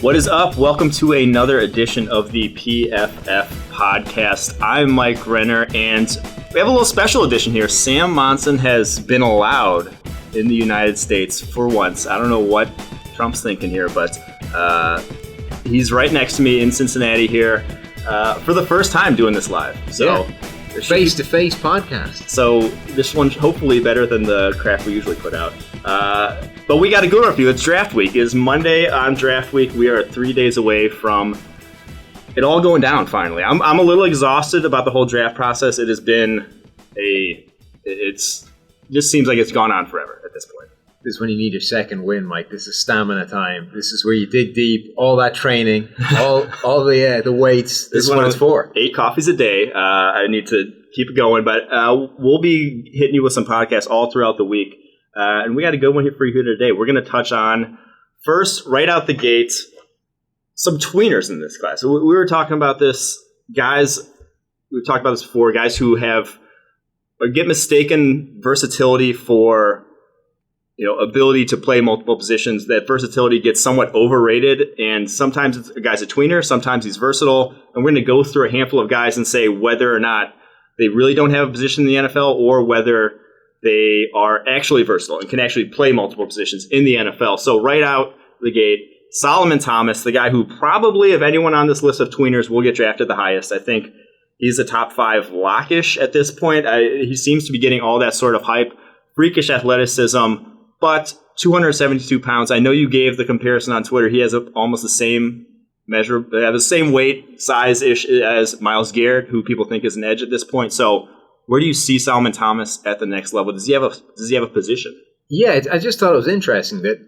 What is up? Welcome to another edition of the PFF podcast. I'm Mike Renner, and we have a little special edition here. Sam Monson has been allowed in the United States for once. I don't know what Trump's thinking here, but he's right next to me in Cincinnati here for the first time doing this live. So face-to-face podcast. So this one's hopefully better than the crap we usually put out. But we got a good review. It's draft week. It is Monday on draft week. We are 3 days away from it all going down finally. I'm a little exhausted about the whole draft process. It has been it just seems like it's gone on forever at this point. This is when you need your second win, Mike. This is stamina time. This is where you dig deep, all that training, all the weights. This is what it's for. 8 coffees a day. I need to keep it going, but we'll be hitting you with some podcasts all throughout the week. And we got a good one here for you here today. We're going to touch on, first, right out the gate, some tweeners in this class. So we were talking about this, guys, we've talked about this before, guys who get mistaken versatility for, ability to play multiple positions. That versatility gets somewhat overrated, and sometimes a guy's a tweener, sometimes he's versatile. And we're going to go through a handful of guys and say whether or not they really don't have a position in the NFL or whether they are actually versatile and can actually play multiple positions in the NFL. So right out the gate, Solomon Thomas, the guy who probably, of anyone on this list of tweeners, will get drafted the highest. I think he's a top 5 lockish at this point. He seems to be getting all that sort of hype, freakish athleticism, but 272 pounds. I know you gave the comparison on Twitter. He has almost the same measure, the same weight, size-ish as Myles Garrett, who people think is an edge at this point. So where do you see Solomon Thomas at the next level? Does he have a position? Yeah, I just thought it was interesting that,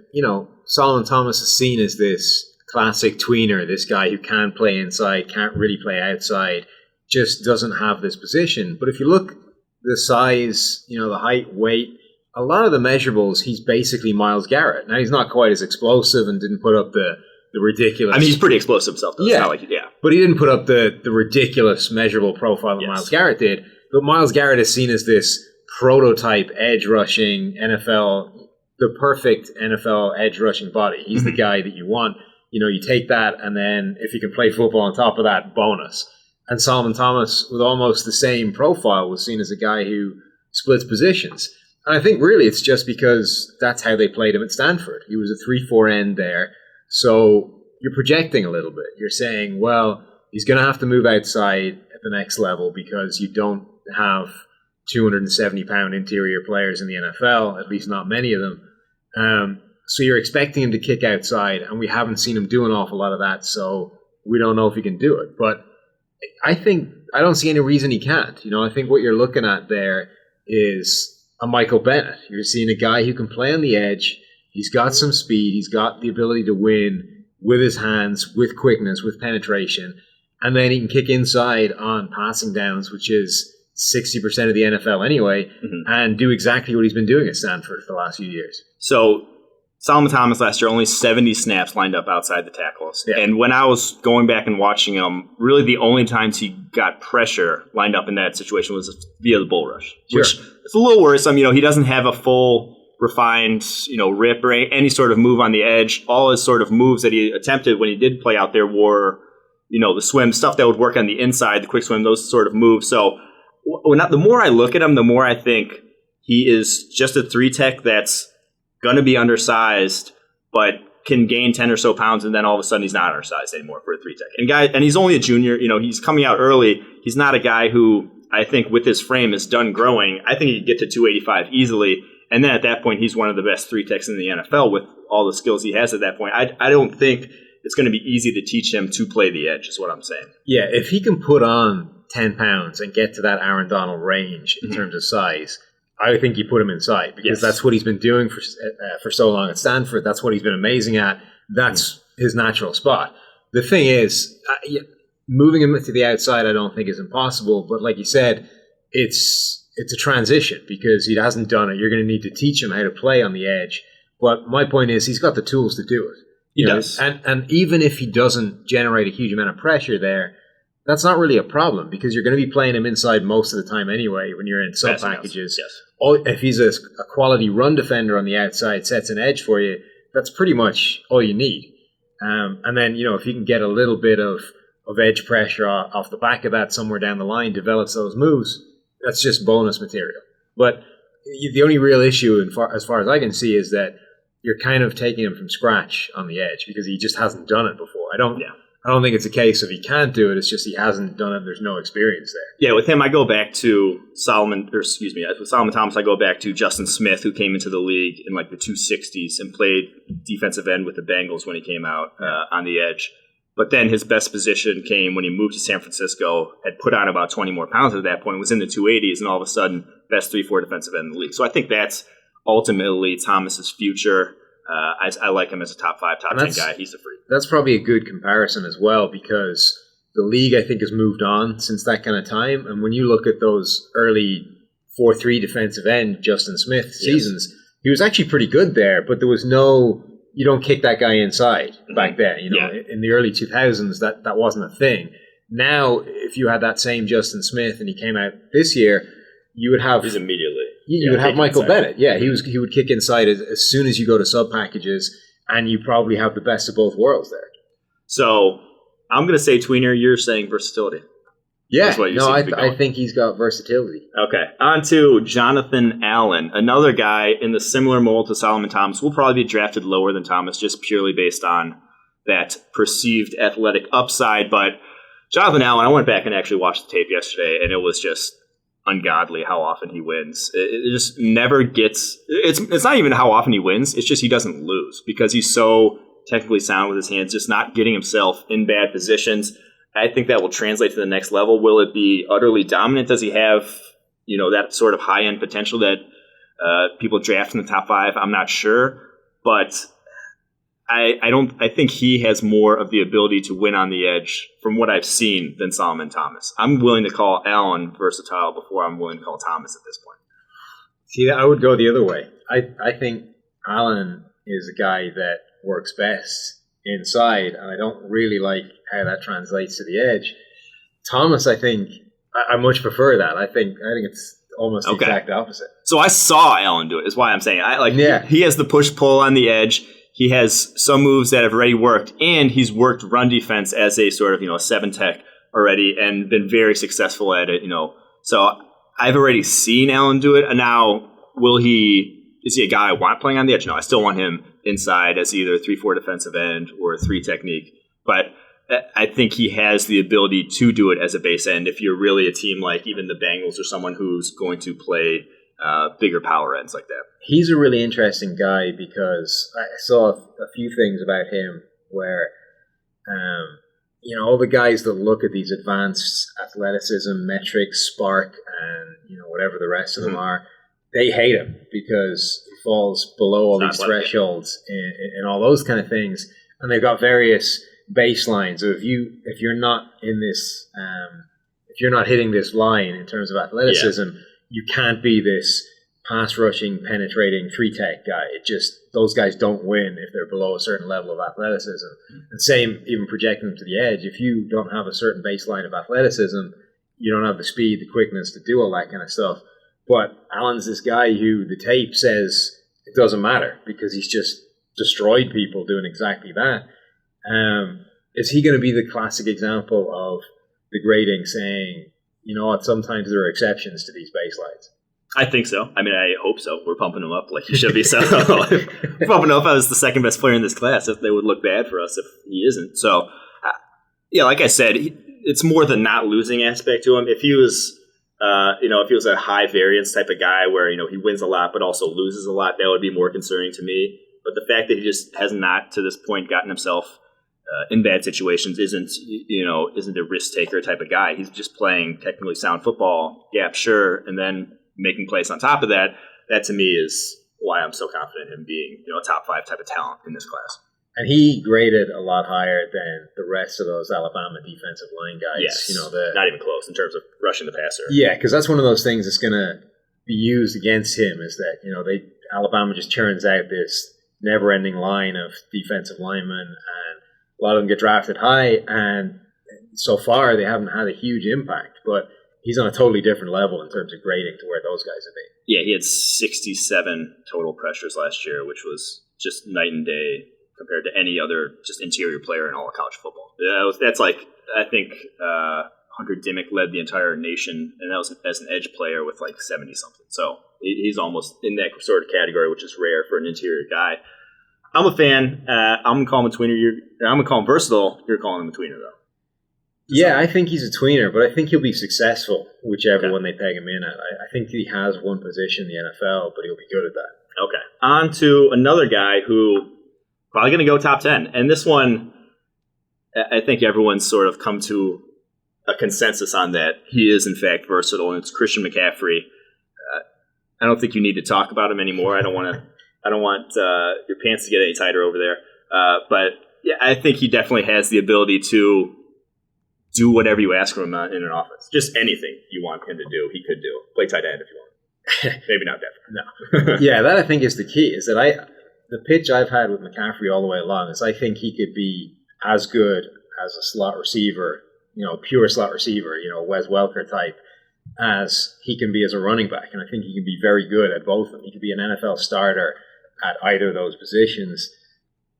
Solomon Thomas is seen as this classic tweener, this guy who can play inside, can't really play outside, just doesn't have this position. But if you look the size, the height, weight, a lot of the measurables, he's basically Myles Garrett. Now, he's not quite as explosive and didn't put up the ridiculous... I mean, he's pretty explosive himself, though. Yeah, it's not like, but he didn't put up the ridiculous measurable profile that Myles Garrett did. But Myles Garrett is seen as this prototype edge-rushing NFL, the perfect NFL edge-rushing body. He's the guy that you want. You take that, and then if you can play football on top of that, bonus. And Solomon Thomas, with almost the same profile, was seen as a guy who splits positions. And I think really it's just because that's how they played him at Stanford. He was a 3-4 end there. So you're projecting a little bit. You're saying, well, he's going to have to move outside at the next level because you don't have 270-pound interior players in the NFL, at least not many of them. So you're expecting him to kick outside, and we haven't seen him do an awful lot of that, so we don't know if he can do it. But I don't see any reason he can't. I think what you're looking at there is a Michael Bennett. You're seeing a guy who can play on the edge. He's got some speed. He's got the ability to win with his hands, with quickness, with penetration. And then he can kick inside on passing downs, which is 60% of the NFL anyway, and do exactly what he's been doing at Stanford for the last few years. So Solomon Thomas last year, only 70 snaps lined up outside the tackles. Yeah. And when I was going back and watching him, really the only times he got pressure lined up in that situation was via the bull rush, which is a little worrisome. He doesn't have a full refined, rip or any sort of move on the edge. All his sort of moves that he attempted when he did play out there were, the swim, stuff that would work on the inside, the quick swim, those sort of moves. So the more I look at him, the more I think he is just a 3-tech that's going to be undersized, but can gain 10 or so pounds, and then all of a sudden he's not undersized anymore for a 3-tech. And he's only a junior. He's coming out early. He's not a guy who I think with his frame is done growing. I think he could get to 285 easily, and then at that point he's one of the best 3-techs in the NFL with all the skills he has at that point. I don't think it's going to be easy to teach him to play the edge, is what I'm saying. Yeah, if he can put on 10 pounds and get to that Aaron Donald range in terms of size, I think you put him inside because that's what he's been doing for so long at Stanford. That's what he's been amazing at. That's his natural spot. The thing is, moving him to the outside I don't think is impossible, but like you said, it's a transition because he hasn't done it. You're going to need to teach him how to play on the edge. But my point is he's got the tools to do it. He does. And even if he doesn't generate a huge amount of pressure there, that's not really a problem because you're going to be playing him inside most of the time anyway when you're in sub packages. Yes. If he's a quality run defender on the outside, sets an edge for you, that's pretty much all you need. And then, if you can get a little bit of edge pressure off the back of that somewhere down the line, develops those moves, that's just bonus material. But the only real issue, as far as I can see, is that you're kind of taking him from scratch on the edge because he just hasn't done it before. I don't think it's a case of he can't do it. It's just he hasn't done it. There's no experience there. Yeah, with him, I go back to with Solomon Thomas, I go back to Justin Smith, who came into the league in like the 260s and played defensive end with the Bengals when he came out on the edge. But then his best position came when he moved to San Francisco, had put on about 20 more pounds at that point, was in the 280s, and all of a sudden, best 3-4 defensive end in the league. So I think that's ultimately Thomas's future. I like him as a top 5, top 10 guy. He's a freak. That's probably a good comparison as well because the league, I think, has moved on since that kind of time. And when you look at those early 4-3 defensive end Justin Smith seasons, he was actually pretty good there, but there was no... You don't kick that guy inside back then. In the early 2000s, that wasn't a thing. Now, if you had that same Justin Smith and he came out this year, you would have... He's immediately... You would have Michael Bennett. Yeah, he would kick inside as soon as you go to sub packages, and you probably have the best of both worlds there. So, I'm going to say tweener. You're saying versatility. Yeah, I think he's got versatility. Okay, on to Jonathan Allen, another guy in the similar mold to Solomon Thomas. Will probably be drafted lower than Thomas just purely based on that perceived athletic upside. But Jonathan Allen, I went back and actually watched the tape yesterday, and it was just ungodly how often he wins. It just never gets... It's not even how often he wins, it's just he doesn't lose because he's so technically sound with his hands, just not getting himself in bad positions. I think that will translate to the next level. Will it be utterly dominant? Does he have, that sort of high-end potential that people draft in the top 5? I'm not sure, but I think he has more of the ability to win on the edge from what I've seen than Solomon Thomas. I'm willing to call Allen versatile before I'm willing to call Thomas at this point. See, I would go the other way. I think Allen is a guy that works best inside, and I don't really like how that translates to the edge. Thomas, I think, I much prefer that. I think it's almost the exact opposite. So I saw Allen do it, is why I'm saying he has the push-pull on the edge. He has some moves that have already worked, and he's worked run defense as a sort of, 7-tech already and been very successful at it, So I've already seen Allen do it, and now is he a guy I want playing on the edge? No, I still want him inside as either a 3-4 defensive end or a 3 technique. But I think he has the ability to do it as a base end if you're really a team like even the Bengals or someone who's going to play bigger power ends like that. He's a really interesting guy because I saw a few things about him where, all the guys that look at these advanced athleticism metrics, Spark, and, whatever the rest of them are, they hate him because he falls below all these thresholds and all those kind of things. And they've got various baselines. So if you're not in this, if you're not hitting this line in terms of athleticism, you can't be this pass rushing, penetrating 3-tech guy. Those guys don't win if they're below a certain level of athleticism. And same, even projecting them to the edge. If you don't have a certain baseline of athleticism, you don't have the speed, the quickness to do all that kind of stuff. But Allen's this guy who the tape says it doesn't matter because he's just destroyed people doing exactly that. Is he going to be the classic example of the grading saying, what, sometimes there are exceptions to these baselines? I think so. I mean, I hope so. We're pumping him up like he should be. So we're pumping him up as the second best player in this class. If they would look bad for us if he isn't. So, like I said, it's more the not losing aspect to him. If he was... if he was a high variance type of guy where, he wins a lot but also loses a lot, that would be more concerning to me. But the fact that he just has not to this point gotten himself in bad situations isn't a risk taker type of guy. He's just playing technically sound football, sure, and then making plays on top of that. That to me is why I'm so confident in him being, a top 5 type of talent in this class. And he graded a lot higher than the rest of those Alabama defensive line guys. Yes, not even close in terms of rushing the passer. Yeah, because that's one of those things that's going to be used against him is that, Alabama just churns out this never-ending line of defensive linemen, and a lot of them get drafted high, and so far they haven't had a huge impact. But he's on a totally different level in terms of grading to where those guys have been. Yeah, he had 67 total pressures last year, which was just night and day compared to any other just interior player in all of college football. That's like, I think Hunter Dimick led the entire nation, and that was as an edge player with like 70-something. So he's almost in that sort of category, which is rare for an interior guy. I'm a fan. I'm going to call him a tweener. I'm going to call him versatile. You're calling him a tweener, though. Yeah, I think he's a tweener, but I think he'll be successful, whichever one they peg him in at. I think he has one position in the NFL, but he'll be good at that. Okay. On to another guy who probably going to go top 10. And this one, I think everyone's sort of come to a consensus on that. He is, in fact, versatile, and it's Christian McCaffrey. I don't think you need to talk about him anymore. I don't want your pants to get any tighter over there. But yeah, I think he definitely has the ability to do whatever you ask from him in an offense. Just anything you want him to do, he could do. Play tight end if you want. Maybe not that. No. Yeah, that I think is the key. Is that the pitch I've had with McCaffrey all the way along is I think he could be as good as a slot receiver, pure slot receiver, Wes Welker type, as he can be as a running back. And I think he can be very good at both of them. He could be an NFL starter at either of those positions,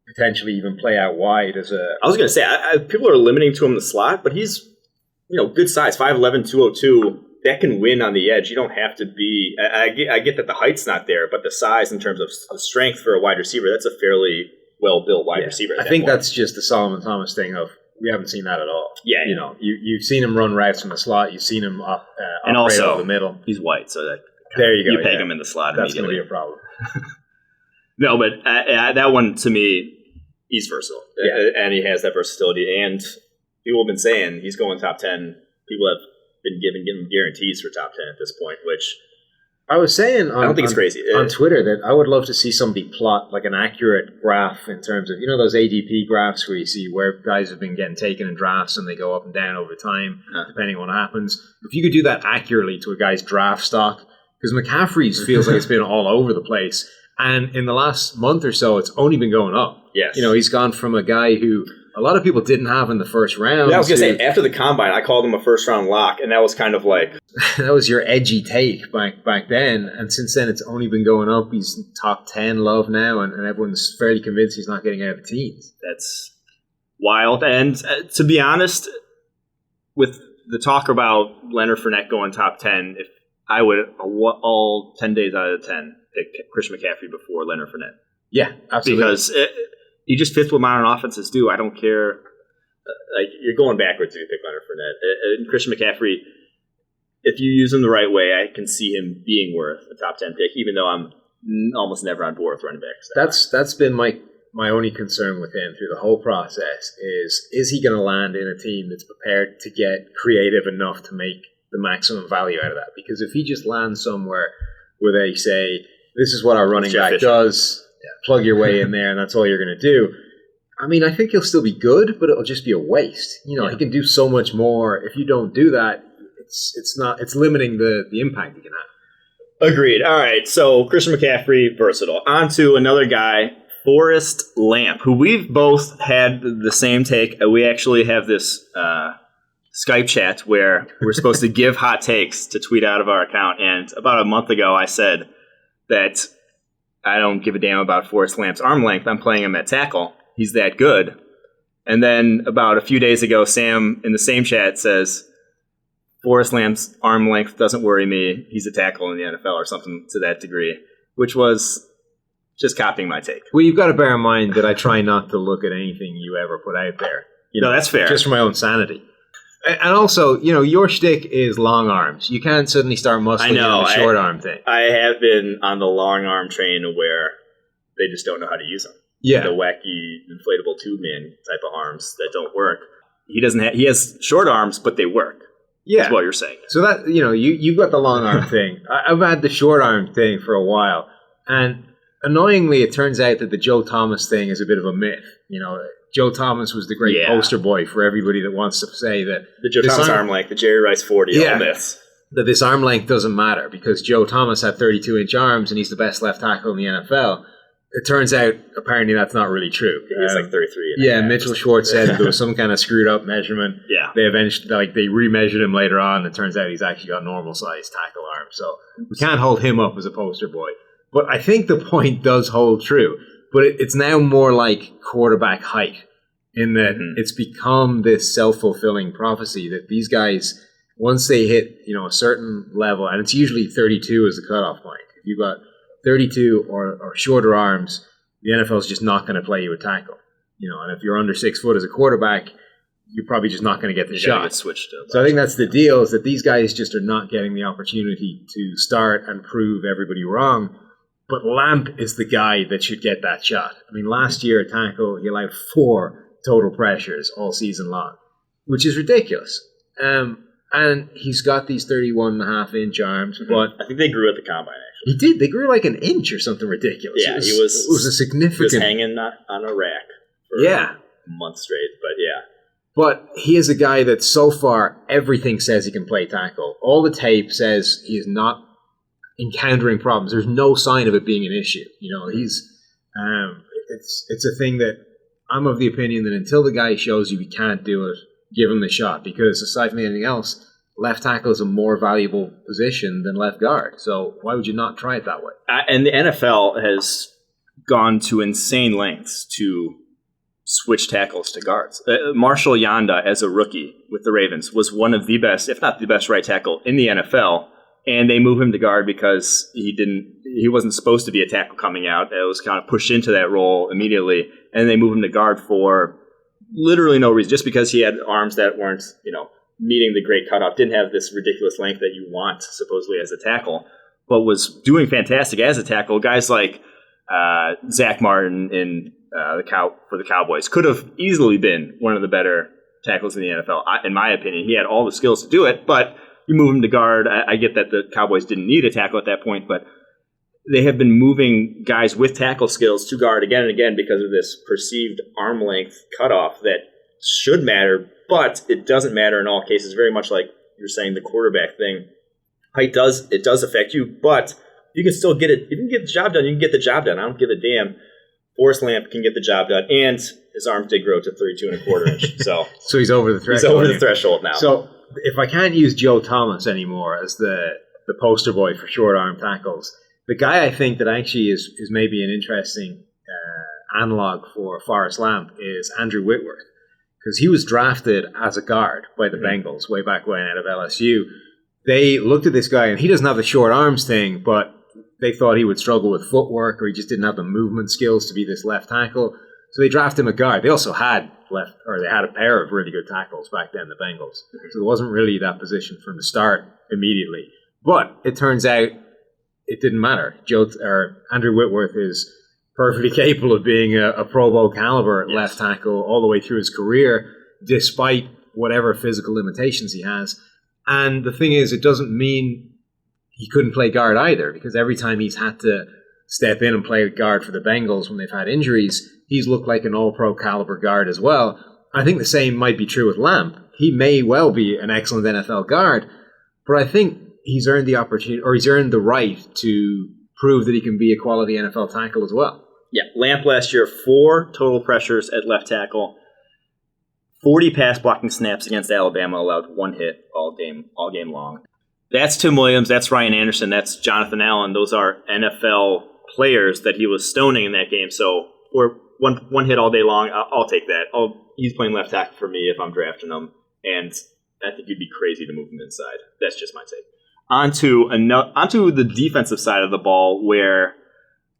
potentially even play out wide as a... I was going to say, people are limiting to him the slot, but he's, good size, 5'11", 202. That can win on the edge. You don't have to be... I get that the height's not there, but the size in terms of strength for a wide receiver, that's a fairly well-built wide receiver. I think that's just the Solomon Thomas thing of we haven't seen that at all. Yeah. You've seen him run routes from the slot. You've seen him and also, over the middle. He's white, so that there you go. You peg him in the slot that's immediately. That's going to be a problem. No, but that one, to me, he's versatile. Yeah. And he has that versatility. And people have been saying he's going top 10. People have been giving him guarantees for top 10 at this point, which... I was saying I don't think it's crazy. On Twitter that I would love to see somebody plot like an accurate graph in terms of, those ADP graphs where you see where guys have been getting taken in drafts and they go up and down over time, depending on what happens. If you could do that accurately to a guy's draft stock, because McCaffrey's feels like it's been all over the place. And in the last month or so, it's only been going up. Yes. He's gone from a guy who a lot of people didn't have in the first round. Yeah, I was going to say, after the combine, I called him a first-round lock, and that was kind of like... that was your edgy take back then, and since then it's only been going up. He's top 10 love now, and everyone's fairly convinced he's not getting out of the teens. That's wild. And to be honest, with the talk about Leonard Fournette going top 10, if I would all 10 days out of 10 pick Christian McCaffrey before Leonard Fournette. Yeah, absolutely. Because he just fits what modern offenses do. I don't care. You're going backwards if you pick Leonard Fournette. And Christian McCaffrey, if you use him the right way, I can see him being worth a top 10 pick, even though I'm almost never on board with running backs. That's been my only concern with him through the whole process is he going to land in a team that's prepared to get creative enough to make the maximum value out of that? Because if he just lands somewhere where they say, this is what our running back does, plug your way in there, and that's all you're going to do. I mean, I think he'll still be good, but it'll just be a waste. He can do so much more. If you don't do that, it's limiting the impact he can have. Agreed. All right, so Christian McCaffrey, versatile. On to another guy, Forrest Lamp, who we've both had the same take. We actually have this Skype chat where we're supposed to give hot takes to tweet out of our account, and about a month ago I said that I don't give a damn about Forrest Lamp's arm length. I'm playing him at tackle. He's that good. And then about a few days ago, Sam in the same chat says, Forrest Lamp's arm length doesn't worry me. He's a tackle in the NFL or something to that degree, which was just copying my take. Well, you've got to bear in mind that I try not to look at anything you ever put out there. No, that's fair. Just for my own sanity. And also, your shtick is long arms. You can't suddenly start muscling the short arm thing. I have been on the long arm train where they just don't know how to use them. Yeah. The wacky inflatable tube man type of arms that don't work. He has short arms, but they work. Yeah. That's what you're saying. So that, you've got the long arm thing. I've had the short arm thing for a while. And annoyingly, it turns out that the Joe Thomas thing is a bit of a myth. Joe Thomas was the great poster boy for everybody that wants to say that the Joe Thomas arm length, the Jerry Rice 40, all myths. That this arm length doesn't matter because Joe Thomas had 32-inch arms and he's the best left tackle in the NFL. It turns out, apparently, that's not really true. He was like 33. Yeah, Mitchell Schwartz said there was some kind of screwed up measurement. Yeah. They eventually, they remeasured him later on, and it turns out he's actually got normal sized tackle arms. So we can't hold him up as a poster boy. But I think the point does hold true. but it's now more like quarterback height in that it's become this self-fulfilling prophecy that these guys, once they hit, a certain level, and it's usually 32 as the cutoff point. If you've got 32 or shorter arms, the NFL is just not going to play you a tackle. And if you're under 6 foot as a quarterback, you're probably just not going to get the shot. Get switched up. So I think that's the deal, is that these guys just are not getting the opportunity to start and prove everybody wrong. But Lamp is the guy that should get that shot. I mean, last year at tackle, he allowed 4 total pressures all season long, which is ridiculous. And he's got these 31.5-inch arms, but I think they grew at the combine, actually. He did. They grew like an inch or something ridiculous. Yeah, it was a significant... He was hanging on a rack for a month straight, but yeah. But he is a guy that so far everything says he can play tackle. All the tape says he is not encountering problems. There's no sign of it being an issue. He's it's a thing that I'm of the opinion that until the guy shows you he can't do it, give him the shot, because aside from anything else, left tackle is a more valuable position than left guard. So why would you not try it that way? And the NFL has gone to insane lengths to switch tackles to guards. Marshall Yanda, as a rookie with the Ravens, was one of the best, if not the best, right tackle in the NFL. And they move him to guard because he wasn't supposed to be a tackle coming out. It was kind of pushed into that role immediately. And they move him to guard for literally no reason, just because he had arms that weren't, meeting the great cutoff, didn't have this ridiculous length that you want supposedly as a tackle, but was doing fantastic as a tackle. Guys like Zach Martin for the Cowboys could have easily been one of the better tackles in the NFL. In my opinion, he had all the skills to do it, but you move him to guard. I get that the Cowboys didn't need a tackle at that point, but they have been moving guys with tackle skills to guard again and again because of this perceived arm length cutoff that should matter, but it doesn't matter in all cases. Very much like you're saying, the quarterback thing. Height does affect you, but you can still get it. If you can get the job done, you can get the job done. I don't give a damn. Forrest Lamp can get the job done, and his arms did grow to 32.25 inch. So he's over the threshold. He's over the threshold now. So if I can't use Joe Thomas anymore as the poster boy for short arm tackles, the guy I think that actually is maybe an interesting analog for Forrest Lamp is Andrew Whitworth, because he was drafted as a guard by the Bengals way back when out of LSU. They looked at this guy, and he doesn't have the short arms thing, but they thought he would struggle with footwork, or he just didn't have the movement skills to be this left tackle. So they drafted him a guard. They also had they had a pair of really good tackles back then, the Bengals. So it wasn't really that position from the start immediately. But it turns out it didn't matter. Andrew Whitworth is perfectly capable of being a Pro Bowl caliber left tackle all the way through his career, despite whatever physical limitations he has. And the thing is, it doesn't mean he couldn't play guard either, because every time he's had to step in and play guard for the Bengals when they've had injuries, he's looked like an all-pro caliber guard as well. I think the same might be true with Lamp. He may well be an excellent NFL guard, but I think he's earned the opportunity, or he's earned the right to prove that he can be a quality NFL tackle as well. Yeah, Lamp last year, 4 total pressures at left tackle, 40 pass blocking snaps against Alabama, allowed 1 hit all game long. That's Tim Williams, that's Ryan Anderson, that's Jonathan Allen. Those are NFL players that he was stoning in that game. So for one hit all day long, I'll take that. He's playing left tackle for me if I'm drafting him, and I think you'd be crazy to move him inside. That's just my take. Onto the defensive side of the ball, where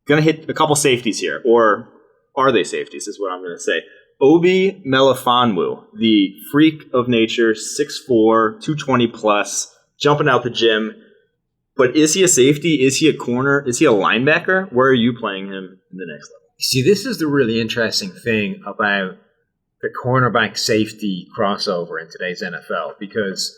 going to hit a couple safeties here, or are they safeties is what I'm going to say. Obi Melifonwu, the freak of nature, 6'4", 220 plus, jumping out the gym. But is he a safety? Is he a corner? Is he a linebacker? Where are you playing him in the next level? See, this is the really interesting thing about the cornerback safety crossover in today's NFL, because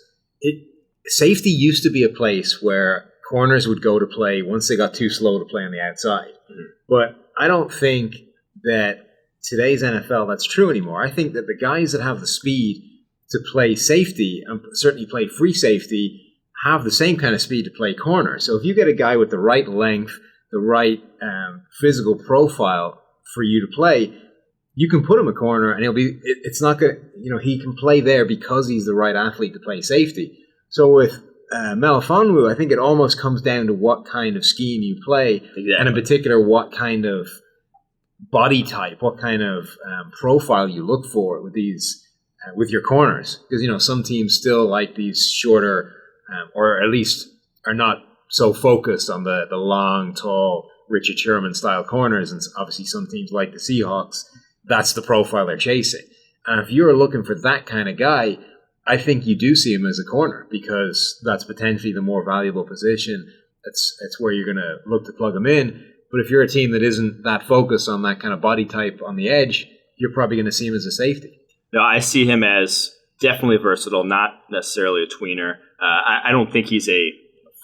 safety used to be a place where corners would go to play once they got too slow to play on the outside. Mm-hmm. But I don't think that today's NFL that's true anymore. I think that the guys that have the speed to play safety, and certainly play free safety, have the same kind of speed to play corner. So if you get a guy with the right length, the right physical profile for you to play, you can put him a corner, and it's not good. He can play there because he's the right athlete to play safety. So with Melifonwu, I think it almost comes down to what kind of scheme you play, exactly. And in particular, what kind of body type, what kind of profile you look for with these with your corners, because some teams still like these shorter, or at least are not so focused on the long, tall Richard Sherman style corners, and obviously some teams like the Seahawks. That's the profile they're chasing. And if you're looking for that kind of guy, I think you do see him as a corner, because that's potentially the more valuable position. It's where you're going to look to plug him in. But if you're a team that isn't that focused on that kind of body type on the edge, you're probably going to see him as a safety. No, I see him as definitely versatile, not necessarily a tweener. I don't think he's a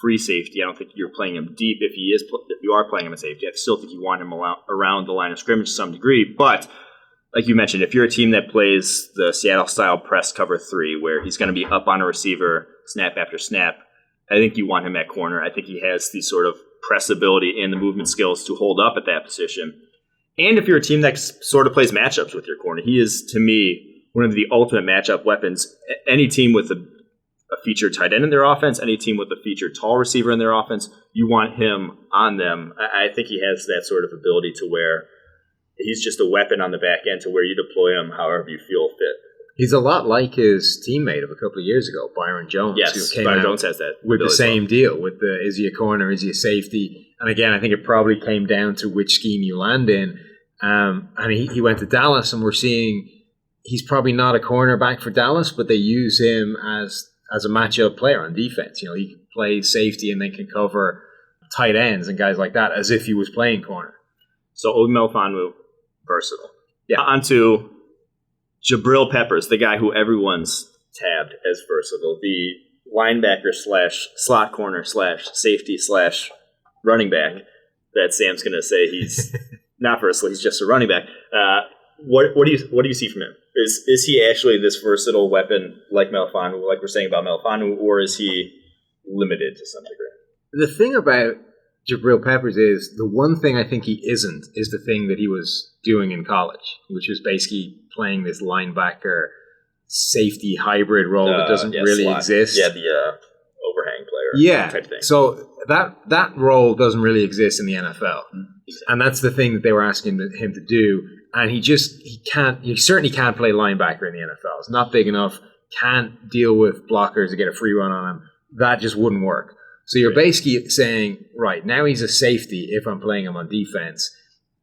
free safety. I don't think you're playing him deep if you are playing him as safety. I still think you want him around the line of scrimmage to some degree. But like you mentioned, if you're a team that plays the Seattle-style press cover 3, where he's going to be up on a receiver snap after snap, I think you want him at corner. I think he has the sort of press ability and the movement skills to hold up at that position. And if you're a team that sort of plays matchups with your corner, he is, to me, one of the ultimate matchup weapons. Any team with a featured tight end in their offense, any team with a featured tall receiver in their offense, you want him on them. I think he has that sort of ability to where he's just a weapon on the back end to where you deploy him however you feel fit. He's a lot like his teammate of a couple of years ago, Byron Jones. Yes, Byron Jones has that. With the same deal, with the is he a corner, is he a safety? And again, I think it probably came down to which scheme you land in. And he went to Dallas, and we're seeing he's probably not a cornerback for Dallas, but they use him as a matchup player on defense. He plays safety and then can cover tight ends and guys like that as if he was playing corner. So Ogmel-Fonwu, versatile. Yeah. On to Jabril Peppers, the guy who everyone's tabbed as versatile, the linebacker / slot corner / safety / running back that Sam's going to say he's not versatile, he's just a running back. What do you see from him? Is he actually this versatile weapon like Melifonwu, like we're saying about Melifonwu, or is he limited to some degree? The thing about Jabril Peppers is the one thing I think he isn't is the thing that he was doing in college, which was basically playing this linebacker safety hybrid role that doesn't really exist. Yeah, the overhang player type thing. So that role doesn't really exist in the NFL. And that's the thing that they were asking him to do. And he certainly can't play linebacker in the NFL. It's not big enough, can't deal with blockers to get a free run on him. That just wouldn't work. So you're basically saying, right, now he's a safety if I'm playing him on defense.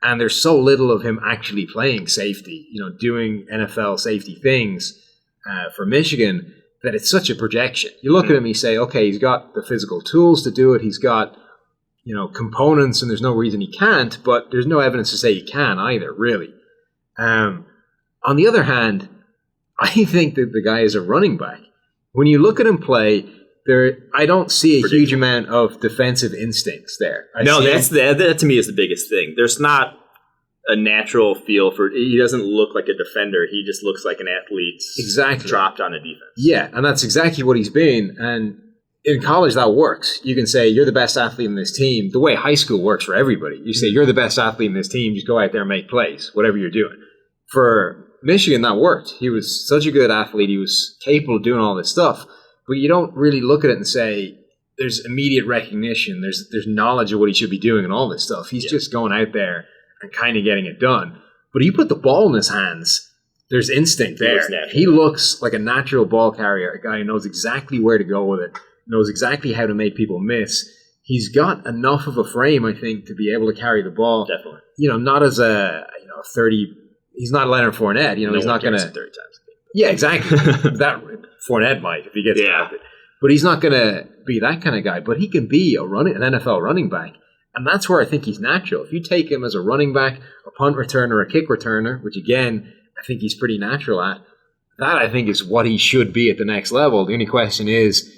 And there's so little of him actually playing safety, doing NFL safety things for Michigan, that it's such a projection. You look at him, you say, okay, he's got the physical tools to do it. He's got, components, and there's no reason he can't, but there's no evidence to say he can either, really. On the other hand, I think that the guy is a running back. When you look at him play, I don't see a huge amount of defensive instincts there. That to me is the biggest thing. There's not a natural feel for. He doesn't look like a defender. He just looks like an athlete dropped on a defense. Yeah, and that's exactly what he's been. And in college, that works. You can say, you're the best athlete in this team. The way high school works for everybody. You say, you're the best athlete in this team. Just go out there and make plays, whatever you're doing. For Michigan, that worked. He was such a good athlete. He was capable of doing all this stuff. But you don't really look at it and say, there's immediate recognition. There's knowledge of what he should be doing and all this stuff. He's just going out there and kind of getting it done. But you put the ball in his hands, there's instinct there. He looks like a natural ball carrier, a guy who knows exactly where to go with it, knows exactly how to make people miss. He's got enough of a frame, I think, to be able to carry the ball. Definitely. Not as a 30. He's not Leonard Fournette. He's not going to 30 times. Yeah, exactly. That Fournette might if he gets drafted. But he's not going to be that kind of guy. But he can be an NFL running back. And that's where I think he's natural. If you take him as a running back, a punt returner, a kick returner, which again, I think he's pretty natural at, that I think is what he should be at the next level. The only question is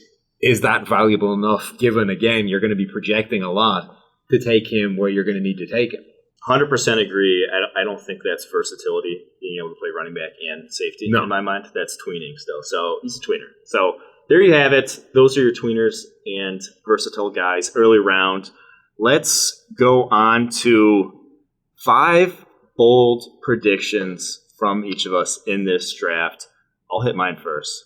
that valuable enough, given, again, you're going to be projecting a lot to take him where you're going to need to take him? 100% agree. I don't think that's versatility, being able to play running back and safety in my mind. That's tweening still. So he's a tweener. So there you have it. Those are your tweeners and versatile guys early round. Let's go on to 5 bold predictions from each of us in this draft. I'll hit mine first.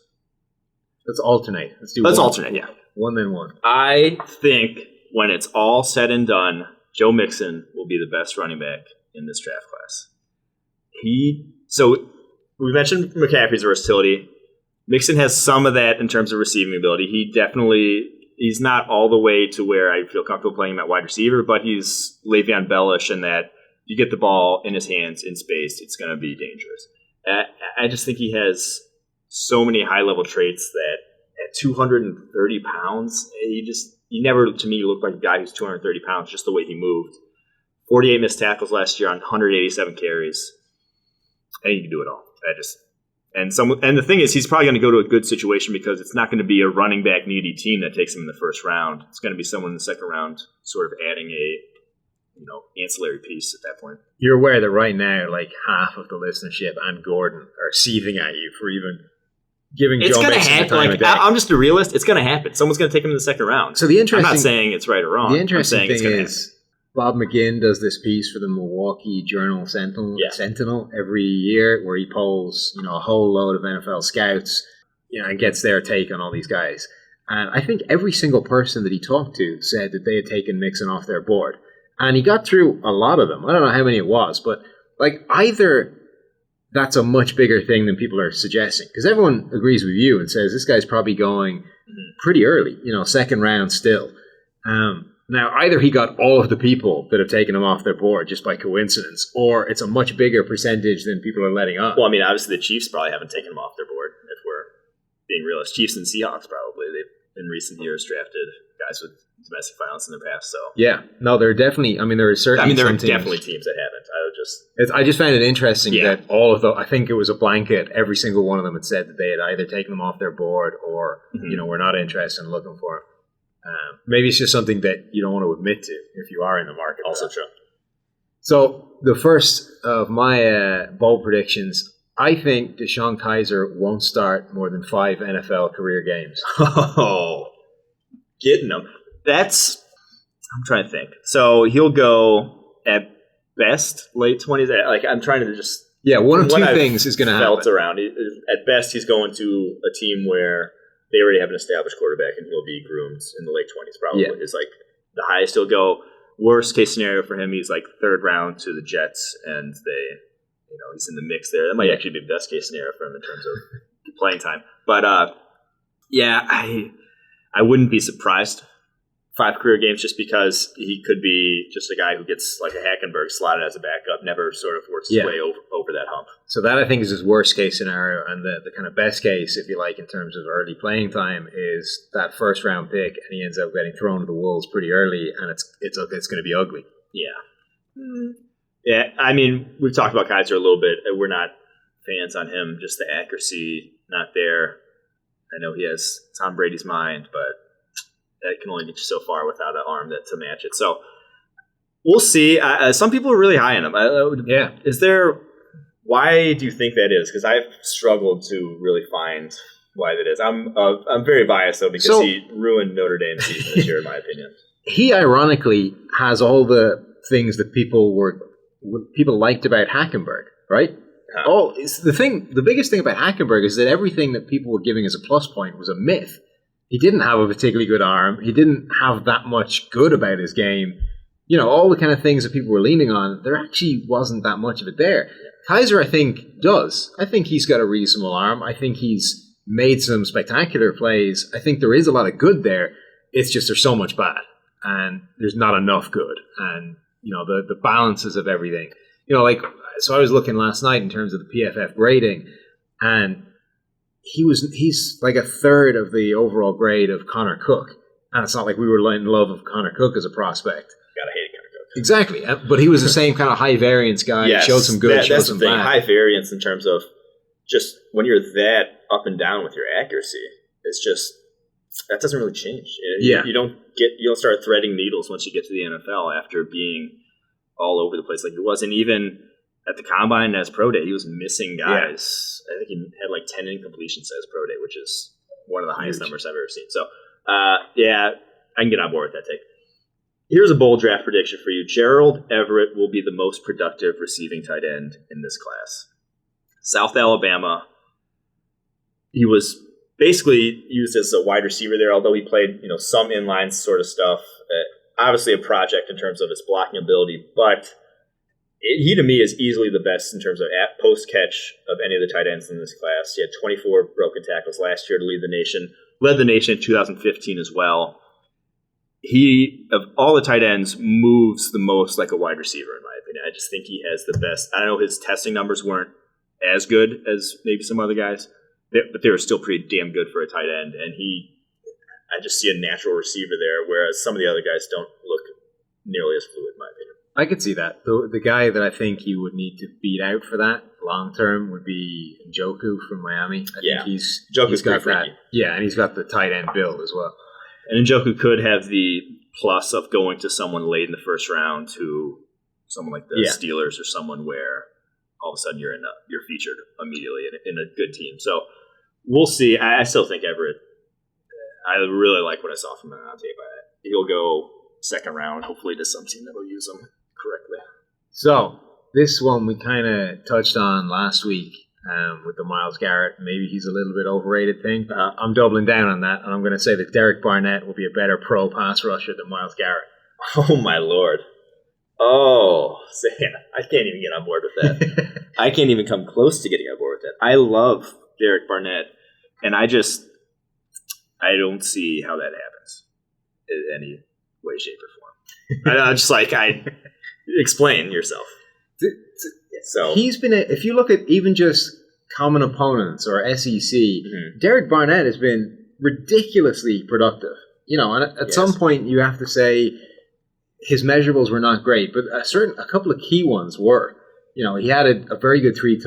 Let's alternate. Let's alternate, yeah. One then one. I think when it's all said and done, Joe Mixon will be the best running back in this draft class. So we mentioned McCaffrey's versatility. Mixon has some of that in terms of receiving ability. He's not all the way to where I feel comfortable playing him at wide receiver, but he's Le'Veon Bell-ish in that you get the ball in his hands in space, it's going to be dangerous. I just think he has so many high-level traits that at 230 pounds, he never, to me, looked like a guy who's 230 pounds, just the way he moved. 48 missed tackles last year on 187 carries. I think he can do it all. And the thing is, he's probably going to go to a good situation because it's not going to be a running back needy team that takes him in the first round. It's going to be someone in the second round, sort of adding a ancillary piece at that point. You're aware that right now, like half of the listenership and Gordon are seething at you for even giving Joe Mixon the time of day. I'm just a realist. It's going to happen. Someone's going to take him in the second round. So I'm not saying it's right or wrong. The interesting thing is, happen. Bob McGinn does this piece for the Milwaukee Journal Sentinel every year where he polls, a whole load of NFL scouts, and gets their take on all these guys. And I think every single person that he talked to said that they had taken Mixon off their board. And he got through a lot of them. I don't know how many it was, but either that's a much bigger thing than people are suggesting. Because everyone agrees with you and says this guy's probably going pretty early, second round still. Now, either he got all of the people that have taken him off their board just by coincidence, or it's a much bigger percentage than people are letting on. Well, I mean, obviously the Chiefs probably haven't taken him off their board, if we're being realistic. Chiefs and Seahawks probably. They've, in recent years, drafted guys with domestic violence in the past. So yeah. No, there are definitely, there are certainly there are definitely teams that haven't. I just found it interesting that all of the, I think it was a blanket, every single one of them had said that they had either taken them off their board or, we're not interested in looking for them. Maybe it's just something that you don't want to admit to if you are in the market. Also true. So the first of my bold predictions, I think Deshaun Kaiser won't start more than 5 NFL career games. Oh, getting them. I'm trying to think. So he'll go at best late 20s. I'm trying to just... Yeah, one of two things is going to happen. Around. At best, he's going to a team where they already have an established quarterback, and he'll be groomed in the late 20s probably. Yeah. Is the highest he'll go. Worst case scenario for him, he's third round to the Jets, and he's in the mix there. That might actually be the best case scenario for him in terms of playing time. But I wouldn't be surprised. 5 career games, just because he could be just a guy who gets like a Hackenberg slotted as a backup, never sort of works his way over that hump. So that I think is his worst case scenario, and the kind of best case, if you like, in terms of early playing time, is that first round pick, and he ends up getting thrown to the wolves pretty early, and it's going to be ugly. Yeah. Yeah, I mean, we've talked about Kaiser a little bit. We're not fans on him, just the accuracy not there. I know he has Tom Brady's mind, but that can only get you so far without an arm to match it. So we'll see. Some people are really high on him. Yeah. Why do you think that is? Because I've struggled to really find why that is. I'm very biased, though, because he ruined Notre Dame's season this year, in my opinion. He ironically has all the things that people liked about Hackenberg, right? Oh, the biggest thing about Hackenberg is that everything that people were giving as a plus point was a myth. He didn't have a particularly good arm. He didn't have that much good about his game. All the kind of things that people were leaning on, there actually wasn't that much of it there. Kaiser, I think, does. I think he's got a reasonable arm. I think he's made some spectacular plays. I think there is a lot of good there. It's just there's so much bad, and there's not enough good. And, the balances of everything. So I was looking last night in terms of the PFF grading, and he's like a third of the overall grade of Connor Cook. And it's not like we were in love with Connor Cook as a prospect. Gotta hate Connor Cook. Exactly. But he was the same kind of high variance guy. Yes, showed some good, showed some bad. High variance in terms of just when you're that up and down with your accuracy, it's just, that doesn't really change. You don't start threading needles once you get to the NFL after being all over the place like he was. And even at the Combine as Pro Day, he was missing guys. Yeah. I think he had 10 incompletions as Pro Day, which is one of the highest numbers I've ever seen. So, I can get on board with that take. Here's a bold draft prediction for you. Gerald Everett will be the most productive receiving tight end in this class. South Alabama. He was basically used as a wide receiver there, although he played some inline sort of stuff. Obviously a project in terms of his blocking ability, but He, to me, is easily the best in terms of post-catch of any of the tight ends in this class. He had 24 broken tackles last year to lead the nation. Led the nation in 2015 as well. He, of all the tight ends, moves the most like a wide receiver, in my opinion. I just think he has the best. I know his testing numbers weren't as good as maybe some other guys, but they were still pretty damn good for a tight end. And I just see a natural receiver there, whereas some of the other guys don't look nearly as fluid, in my opinion. I could see that. The guy that I think you would need to beat out for that long term would be Njoku from Miami. I think he's got that. Yeah, and he's got the tight end build as well. And Njoku could have the plus of going to someone late in the first round, to someone like the Steelers or someone where all of a sudden you're featured immediately in a good team. So we'll see. I still think Everett. I really like what I saw from him on tape. He'll go second round, hopefully to some team that'll use him correctly. So this one we kind of touched on last week with the Myles Garrett. Maybe he's a little bit overrated thing. I'm doubling down on that, and I'm going to say that Derek Barnett will be a better pro pass rusher than Myles Garrett. Oh, my Lord. Oh, Sam, I can't even get on board with that. I can't even come close to getting on board with that. I love Derek Barnett, and I don't see how that happens in any way, shape, or form. I'm just like, explain yourself. So he's been, if you look at even just common opponents or SEC, Derek Barnett has been ridiculously productive. And at some point you have to say his measurables were not great, but a couple of key ones were. He had a very good three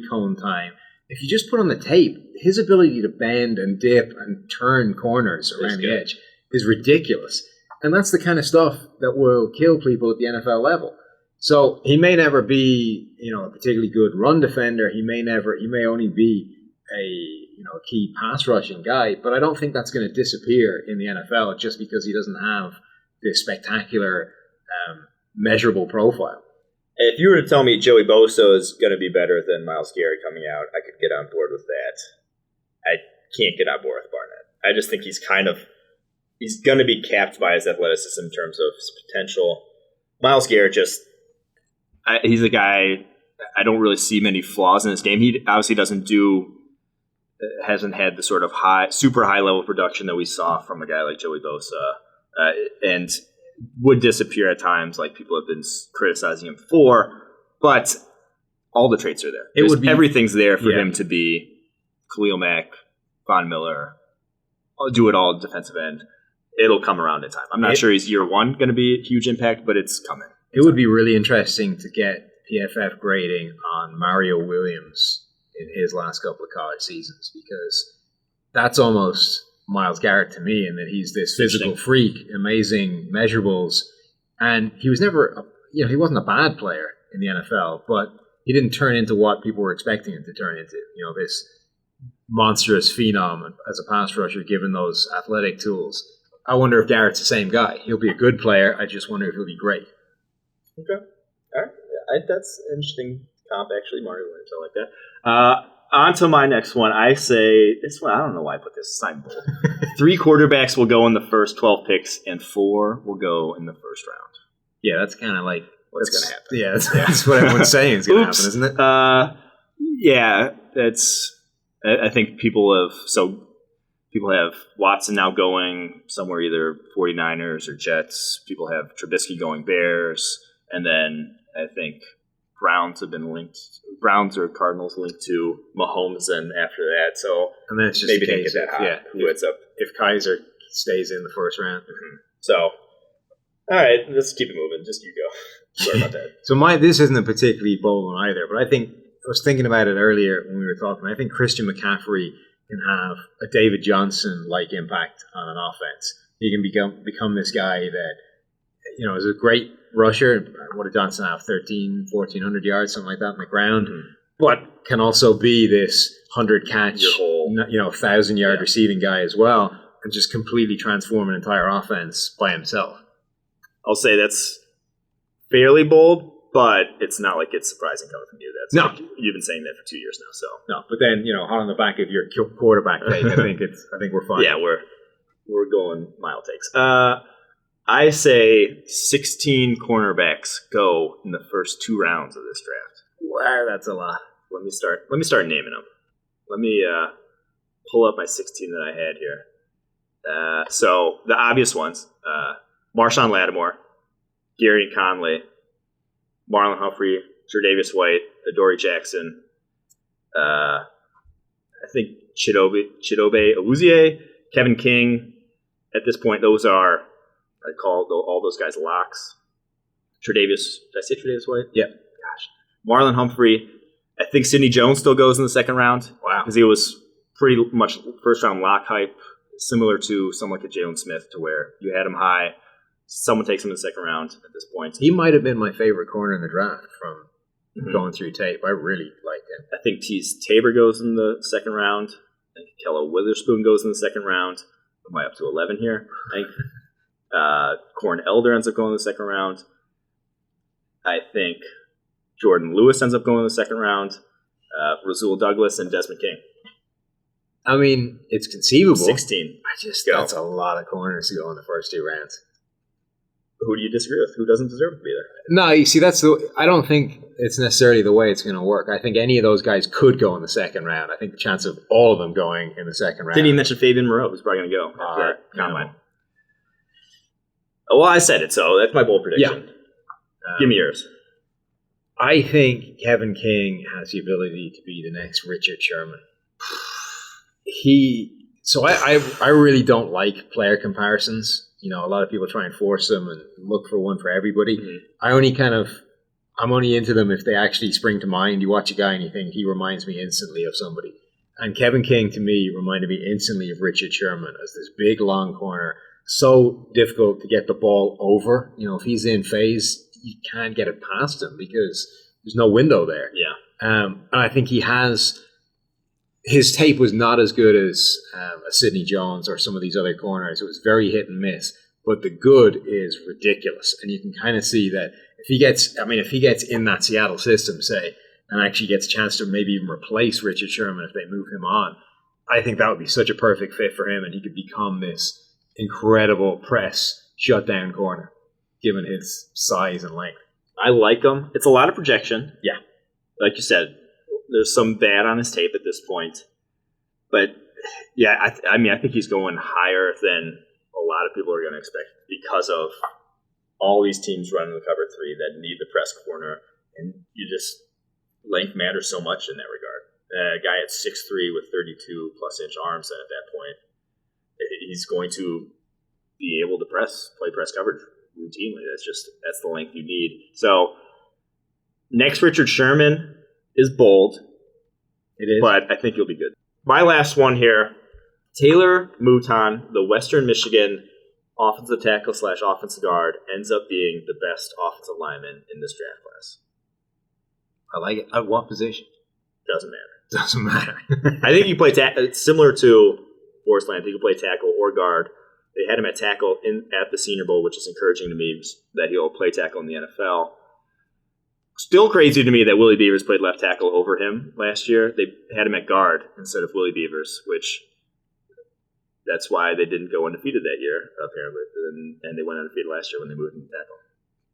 cone time. If you just put on the tape, his ability to bend and dip and turn corners around the edge is ridiculous. And that's the kind of stuff that will kill people at the NFL level. So he may never be, a particularly good run defender. He may only be a key pass rushing guy, but I don't think that's going to disappear in the NFL just because he doesn't have this spectacular measurable profile. If you were to tell me Joey Bosa is going to be better than Myles Garrett coming out, I could get on board with that. I can't get on board with Barnett. I just think he's going to be capped by his athleticism in terms of his potential. Myles Garrett he's a guy, I don't really see many flaws in his game. He obviously hasn't had the sort of super high level production that we saw from a guy like Joey Bosa, and would disappear at times like people have been criticizing him for, but all the traits are there. Everything's there for him to be Khalil Mack, Von Miller, do it all defensive end. It'll come around in time. I'm not sure he's year one going to be a huge impact, but it's coming. It would be really interesting to get PFF grading on Mario Williams in his last couple of college seasons, because that's almost Myles Garrett to me, in that he's this physical freak, amazing measurables, and he was never, he wasn't a bad player in the NFL, but he didn't turn into what people were expecting him to turn into, this monstrous phenom as a pass rusher given those athletic tools. I wonder if Garrett's the same guy. He'll be a good player. I just wonder if he'll be great. Okay. All right. That's an interesting comp, actually. Mario Williams, I like that. On to my next one. I say, this one, I don't know why I put this. Sign bold. 3 quarterbacks will go in the first 12 picks, and 4 will go in the first round. Yeah, that's kind of like what's going to happen. Yeah, that's what everyone's saying is going to happen, isn't it? Yeah, I think people have Watson now going somewhere, either 49ers or Jets. People have Trubisky going Bears. And then I think Browns or Cardinals linked to Mahomes, and after that. So and then it's just maybe didn't get that high. Who ends up if Kaiser stays in the first round. Mm-hmm. So, all right, let's keep it moving. Just you go. Sorry about that. So this isn't a particularly bold one either, but I was thinking about it earlier when we were talking. I think Christian McCaffrey can have a David Johnson-like impact on an offense. He can become this guy that, is a great rusher. What did Johnson have? 1,400 yards, something like that on the ground. Mm-hmm. But can also be this 100-catch, 1,000-yard receiving guy as well, and just completely transform an entire offense by himself. I'll say that's fairly bold, but it's not like it's surprising coming from you. Like, you've been saying that for 2 years now. So no, but then hot on the back of your quarterback take, I think we're fine. Yeah, we're going mile takes. I say 16 cornerbacks go in the first 2 rounds of this draft. Wow, that's a lot. Let me start naming them. Let me pull up my 16 that I had here. So the obvious ones: Marshawn Lattimore, Gary Conley, Marlon Humphrey, Tre'Davious White, Adoree Jackson. I think Chidobe Awuzie, Kevin King. At this point, those are, I call all those guys locks. Tre'Davious, did I say Tre'Davious White? Yep. Gosh. Marlon Humphrey. I think Sidney Jones still goes in the second round. Wow. Because he was pretty much first round lock hype, similar to someone like a Jalen Smith, to where you had him high. Someone takes him in the second round at this point. He might have been my favorite corner in the draft from going through tape. I really liked him. I think Tease Tabor goes in the second round. I think Kello Witherspoon goes in the second round. Am I up to 11 here? I think Corn Elder ends up going in the second round. I think Jordan Lewis ends up going in the second round. Rasul Douglas and Desmond King. I mean, it's conceivable. 16. That's a lot of corners to go in the first 2 rounds. Who do you disagree with? Who doesn't deserve to be there? No, you see, I don't think it's necessarily the way it's going to work. I think any of those guys could go in the second round. I think the chance of all of them going in the second round. Didn't even mention Fabian Moreau, who's probably going to go after that combine. Well, I said it, so that's my bold prediction. Yeah. Give me yours. I think Kevin King has the ability to be the next Richard Sherman. I really don't like player comparisons. You know, a lot of people try and force them and look for one for everybody. Mm-hmm. I'm only into them if they actually spring to mind. You watch a guy and you think he reminds me instantly of somebody. And Kevin King, to me, reminded me instantly of Richard Sherman as this big, long corner. So difficult to get the ball over. You know, if he's in phase, you can't get it past him because there's no window there. Yeah. And I think his tape was not as good as a Sidney Jones or some of these other corners. It was very hit and miss, but the good is ridiculous. And you can kind of see that if he gets in that Seattle system, say, and actually gets a chance to maybe even replace Richard Sherman if they move him on, I think that would be such a perfect fit for him, and he could become this incredible press shutdown corner, given his size and length. I like him. It's a lot of projection. Yeah. Like you said, there's some bad on his tape at this point. But, yeah, I think he's going higher than a lot of people are going to expect because of all these teams running the cover 3 that need the press corner. And length matters so much in that regard. A guy at 6'3" with 32-plus inch arms, and at that point, he's going to be able to play press coverage routinely. That's the length you need. So, next Richard Sherman is bold. It is. But I think he'll be good. My last one here, Taylor Mouton, the Western Michigan offensive tackle / offensive guard, ends up being the best offensive lineman in this draft class. I like it. At what position? Doesn't matter. Doesn't matter. I think you play similar to Forrest Lamp. You can play tackle or guard. They had him at tackle at the Senior Bowl, which is encouraging to me that he'll play tackle in the NFL. Still crazy to me that Willie Beavers played left tackle over him last year. They had him at guard instead of Willie Beavers, which that's why they didn't go undefeated that year, apparently. And they went undefeated last year when they moved him to tackle.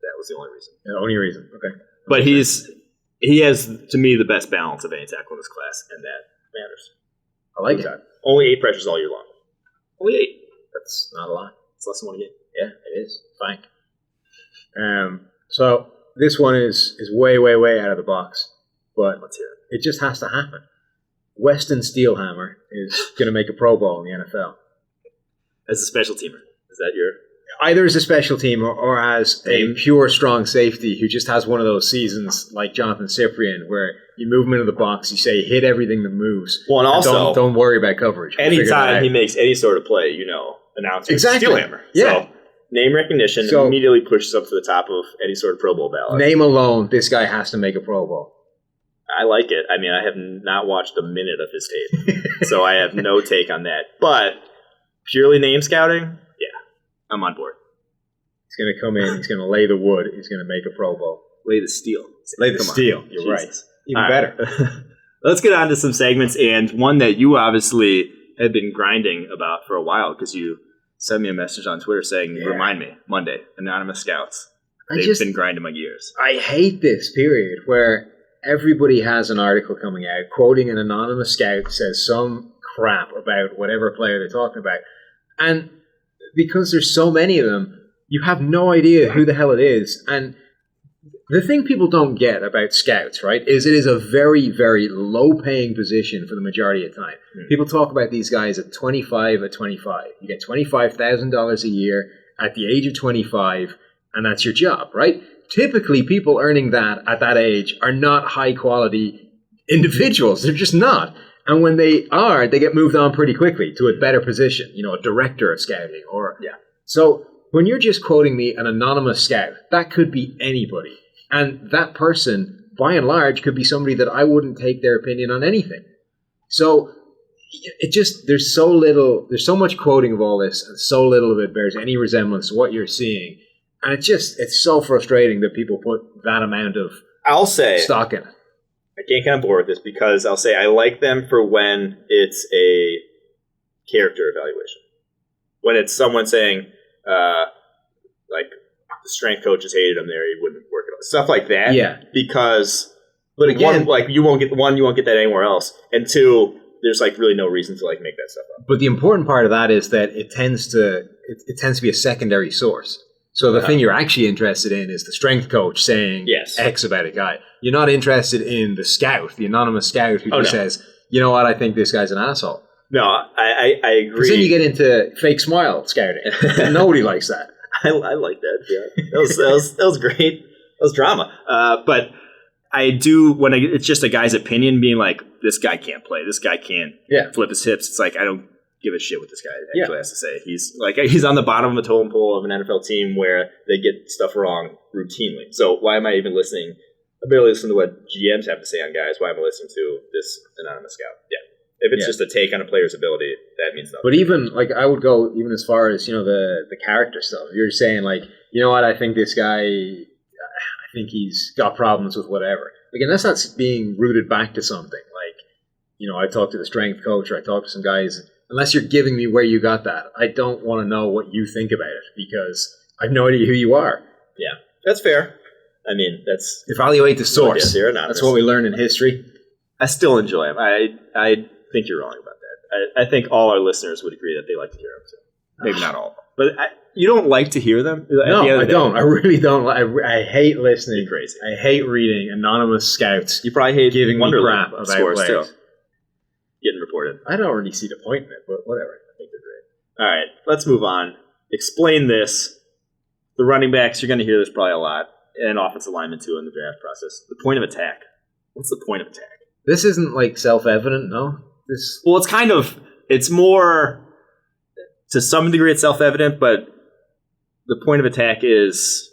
That was the only reason. The only reason. Okay. But he has, to me, the best balance of any tackle in this class, and that matters. I like that. Only 8 pressures all year long. Only 8. That's not a lot. It's less than 1 a game. Yeah, it is. Fine. So this one is way, way, way out of the box, but let's hear it. It just has to happen. Weston Steelhammer is going to make a Pro Bowl in the NFL. As a special teamer. Is that your... Either as a special team or as a pure strong safety who just has one of those seasons like Jonathan Cyprian where you move him into the box, you say hit everything that moves. Well, and also don't worry about coverage. Anytime he makes any sort of play, announce exactly. Steelhammer. Yeah. So name recognition immediately pushes up to the top of any sort of Pro Bowl ballot. Name alone, this guy has to make a Pro Bowl. I like it. I mean, I have not watched a minute of his tape, so I have no take on that. But purely name scouting, I'm on board. He's going to come in. He's going to lay the wood. He's going to make a Pro Bowl. Lay the steel. Lay the steel. You're Jesus. right. Even better. Right. Let's get on to some segments, and one that you obviously have been grinding about for a while because you send me a message on Twitter saying, remind me, Monday, Anonymous Scouts. They've been grinding my gears. I hate this period where everybody has an article coming out quoting an anonymous scout says some crap about whatever player they're talking about. And because there's so many of them, you have no idea who the hell it is. And the thing people don't get about scouts, right, is it is a very, very low-paying position for the majority of the time. People talk about these guys at 25 at 25. You get $25,000 a year at the age of 25, and that's your job, right? Typically, people earning that at that age are not high-quality individuals. They're just not. And when they are, they get moved on pretty quickly to a better position, a director of scouting. So when you're just quoting me an anonymous scout, that could be anybody. And that person, by and large, could be somebody that I wouldn't take their opinion on anything. So there's so much quoting of all this, and so little of it bears any resemblance to what you're seeing. And it's so frustrating that people put that amount of stock in it. I can't get on board with this because I'll say I like them for when it's a character evaluation. When it's someone saying, like, the strength coaches hated him there, he wouldn't work at all. Stuff like that. Yeah. Because, but again, you won't get that anywhere else. And two, there's like really no reason to like make that stuff up. But the important part of that is that it tends to be a secondary source. So the thing you're actually interested in is the strength coach saying X about a guy. You're not interested in the scout, the anonymous scout who says, you know what, I think this guy's an asshole. No, I agree. Because then you get into fake smile scouting. And nobody likes that. I like that. Yeah, that was great. That was drama. But I do when it's just a guy's opinion, being like, this guy can't play. This guy can't flip his hips. It's like I don't give a shit what this guy actually has to say. He's on the bottom of the totem pole of an NFL team where they get stuff wrong routinely. So why am I even listening? I barely listen to what GMs have to say on guys. Why am I listening to this anonymous scout? Yeah. If it's just a take on a player's ability, that means nothing. But even, I would go even as far as, the character stuff. You're saying, you know what, I think this guy, I think he's got problems with whatever. Again, that's not being rooted back to something. I talked to the strength coach or I talked to some guys. Unless you're giving me where you got that, I don't want to know what you think about it because I have no idea who you are. Yeah, that's fair. I mean, that's... Evaluate the source. That's what we learn in history. I still enjoy him. I think you're wrong about that. I think all our listeners would agree that they like to hear them too. Maybe not all of them. But you don't like to hear them? No, I don't. I really don't. I hate listening. You're crazy. I hate reading anonymous scouts. You probably hate giving me crap about players. Too. Getting reported. I don't really see the point in it, but whatever. I think they're great. All right, let's move on. Explain this. The running backs, you're going to hear this probably a lot, and offensive linemen too in the draft process. The point of attack. What's the point of attack? This isn't self-evident, no? Well, it's more, to some degree it's self-evident, but the point of attack is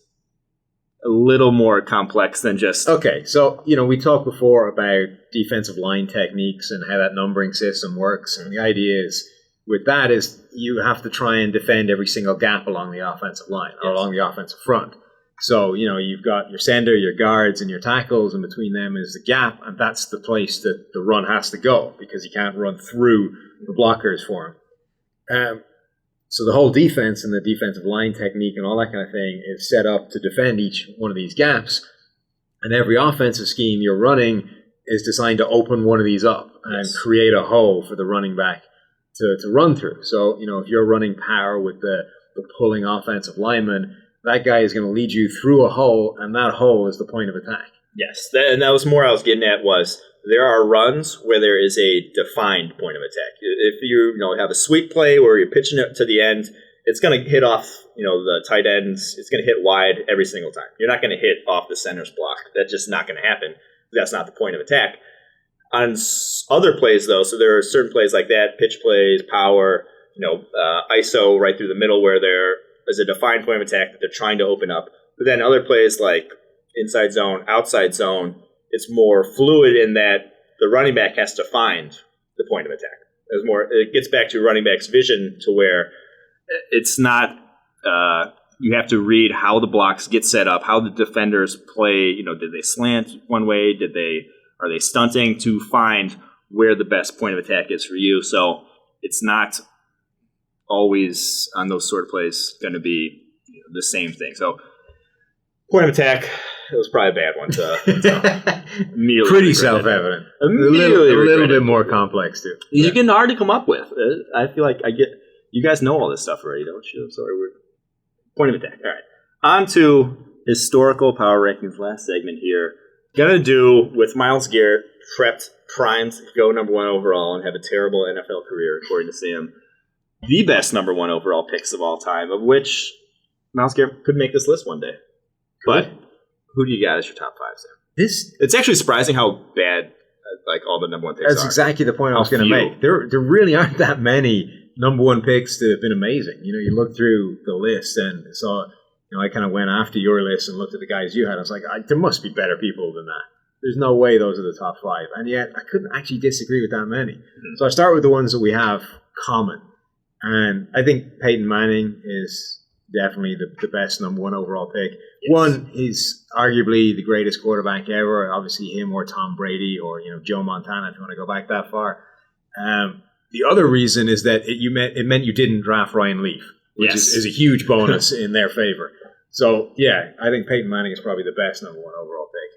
a little more complex than just... Okay, so, we talked before about defensive line techniques and how that numbering system works, and the idea is, with that is you have to try and defend every single gap along the offensive line, or along the offensive front. So, you've got your center, your guards, and your tackles, and between them is the gap, and that's the place that the run has to go, because you can't run through the blockers for them. So the whole defense and the defensive line technique and all that kind of thing is set up to defend each one of these gaps, and every offensive scheme you're running is designed to open one of these up and create a hole for the running back to run through. So, if you're running power with the pulling offensive lineman, that guy is going to lead you through a hole, and that hole is the point of attack. Yes, and that was more I was getting at was there are runs where there is a defined point of attack. If you have a sweep play where you're pitching it to the end, it's going to hit off the tight ends. It's going to hit wide every single time. You're not going to hit off the center's block. That's just not going to happen. That's not the point of attack. On other plays, though, so there are certain plays like that, pitch plays, power, ISO right through the middle where there is a defined point of attack that they're trying to open up. But then other plays like inside zone, outside zone, it's more fluid in that the running back has to find the point of attack. It gets back to running back's vision to where it's not you have to read how the blocks get set up, how the defenders play. Did they slant one way? Are they stunting to find where the best point of attack is for you? So it's not always on those sort of plays going to be the same thing. So point of attack, it was probably a bad one to immediately pretty self-evident. A little bit more complex too. These are getting hard to come up with. I feel like you guys know all this stuff already, don't you? Sorry, we're point of attack. All right, on to historical power rankings. Last segment here. Gonna do with Myles Garrett prepped, primed to go number 1 overall and have a terrible NFL career, according to Sam. The best number 1 overall picks of all time, of which Myles Garrett could make this list one day. But who do you got as your top 5, Sam? It's actually surprising how bad like all the number 1 picks are. That's exactly the point I was going to make. There really aren't that many number 1 picks that have been amazing. You look through the list and saw. I kind of went after your list and looked at the guys you had. I was like, there must be better people than that. There's no way those are the top 5. And yet, I couldn't actually disagree with that many. Mm-hmm. So I start with the ones that we have common. And I think Peyton Manning is definitely the best number 1 overall pick. Yes. One, he's arguably the greatest quarterback ever. Obviously, him or Tom Brady or Joe Montana, if you want to go back that far. The other reason is that it meant you didn't draft Ryan Leaf, which is a huge bonus in their favor. So, yeah, I think Peyton Manning is probably the best number 1 overall pick.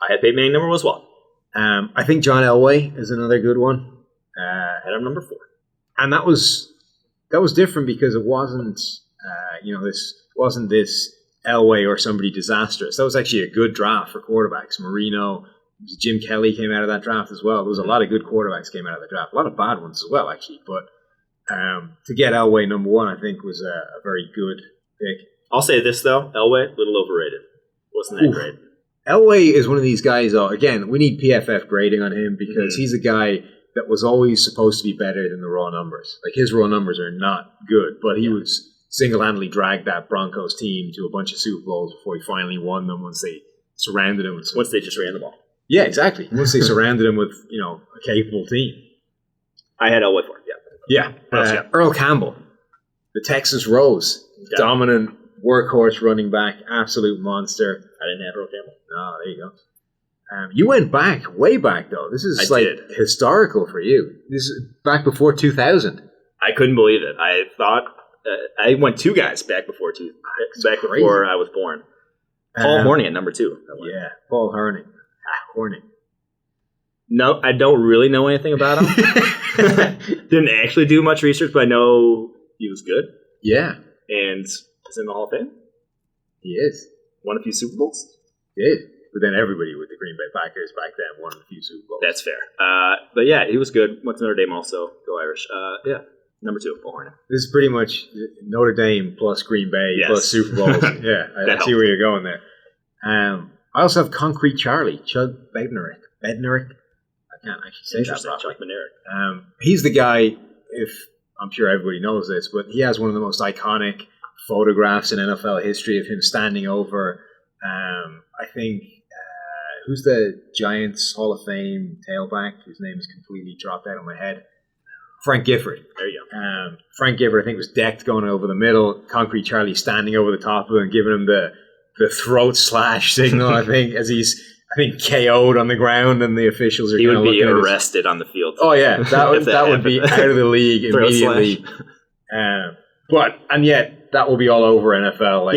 I had Peyton Manning number 1 as well. I think John Elway is another good one. I had him number 4. And that was different because it wasn't, this Elway or somebody disastrous. That was actually a good draft for quarterbacks. Marino, Jim Kelly came out of that draft as well. There was a lot of good quarterbacks came out of the draft. A lot of bad ones as well, actually. But to get Elway number 1, I think, was a very good pick. I'll say this, though. Elway, a little overrated. Wasn't that great. Elway is one of these guys, though. Again, we need PFF grading on him because he's a guy that was always supposed to be better than the raw numbers. Like, his raw numbers are not good, but he was single-handedly dragged that Broncos team to a bunch of Super Bowls before he finally won them once they surrounded him. Once they just ran the ball. Yeah, exactly. Once they surrounded him with, a capable team. I had Elway for it, yeah. Earl Campbell, the Texas Rose, dominant workhorse running back, absolute monster. I didn't have Earl Campbell. Oh, there you go. You went way back, though. This is historical for you. This is back before 2000. I couldn't believe it. I thought I went 2 guys back before before I was born. Paul Hornung at number 2. Yeah, Paul Hornung. Hornung. No, I don't really know anything about him. Didn't actually do much research, but I know he was good. Yeah. And is in the Hall of Fame? He is. Won a few Super Bowls? He did. But then everybody with the Green Bay Packers back then won a few Super Bowls. That's fair. But yeah, he was good. Went to Notre Dame also. Go Irish. Number 2, Paul Hornung. This is pretty much Notre Dame plus Green Bay plus Super Bowls. Yeah, I see where you're going there. I also have Concrete Charlie, Chuck Bednarik. I can't actually say that properly. Chuck Bednarik. He's the guy, I'm sure everybody knows this, but he has one of the most iconic photographs in NFL history of him standing over, I think, who's the Giants Hall of Fame tailback, whose name is completely dropped out of my head? Frank Gifford. There you go. Frank Gifford, I think, was decked going over the middle. Concrete Charlie standing over the top of him and giving him the throat slash signal, I think, as he's, KO'd on the ground and the officials are he would be arrested on the field. Oh, yeah. That would be out of the league immediately. And yet, that will be all over NFL,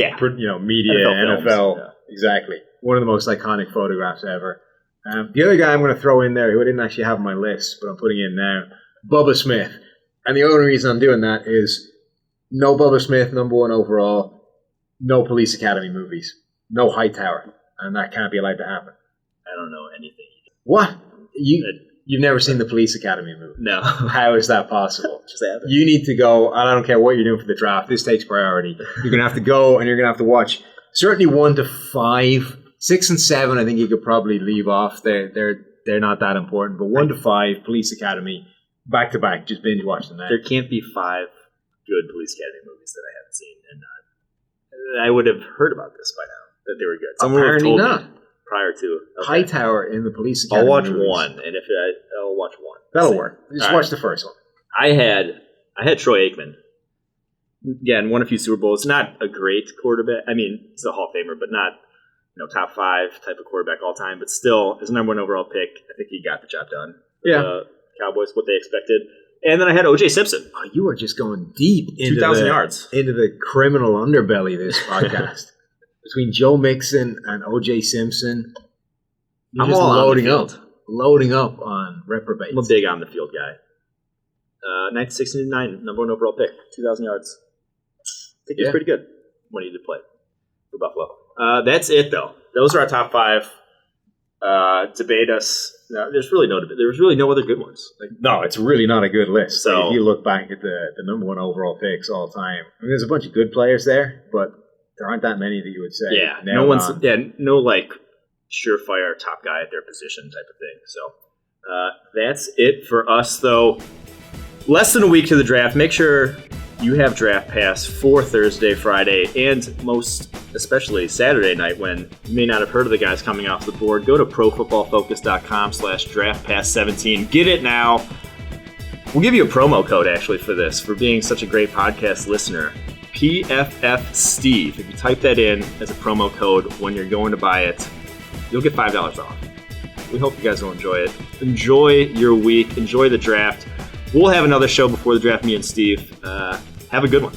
media, NFL. Exactly. One of the most iconic photographs ever. The other guy I'm going to throw in there, who I didn't actually have on my list, but I'm putting in now, Bubba Smith. And the only reason I'm doing that is no Bubba Smith, number 1 overall, no Police Academy movies, no Hightower, and that can't be allowed to happen. I don't know anything. What? You've never seen the Police Academy movie? No. How is that possible? Just happen. You need to go, and I don't care what you're doing for the draft, this takes priority. You're going to have to go, and you're going to have to watch certainly 1 to 5. 6 and 7, I think you could probably leave off. They're not that important. But 1 to 5, Police Academy, back to back, just binge watch them now. There can't be 5 good Police Academy movies that I haven't seen, and I would have heard about this by now that they were good. Someone apparently not. Prior to Hightower in the Police Academy. I'll watch movies. 1, and if I'll watch 1. That'll work. Just watch the first one. I had Troy Aikman. Again, won a few Super Bowls. Not a great quarterback. I mean, he's a Hall of Famer, but not top 5 type of quarterback all time. But still, as number 1 overall pick, I think he got the job done. Yeah. Cowboys, what they expected. And then I had O.J. Simpson. Oh, you are just going deep into 2,000 yards. Into the criminal underbelly of this podcast. Between Joe Mixon and O.J. Simpson, I'm all loading up on reprobates. I'm a big on the field guy. 1969, number 1 overall pick, 2,000 yards. I think he's pretty good when he did play for Buffalo. That's it, though. Those are our top 5. Debate us. No, there's really no other good ones. No, it's really not a good list. So if you look back at the number 1 overall picks all time, I mean, there's a bunch of good players there, but there aren't that many that you would say. Yeah, no like surefire top guy at their position type of thing. So that's it for us, though. Less than a week to the draft. Make sure you have Draft Pass for Thursday, Friday, and most especially Saturday night when you may not have heard of the guys coming off the board. Go to profootballfocus.com/draftpass17. Get it now. We'll give you a promo code, actually, for this, for being such a great podcast listener. PFFSteve. If you type that in as a promo code when you're going to buy it, you'll get $5 off. We hope you guys will enjoy it. Enjoy your week. Enjoy the draft. We'll have another show before the draft, me and Steve. Have a good one.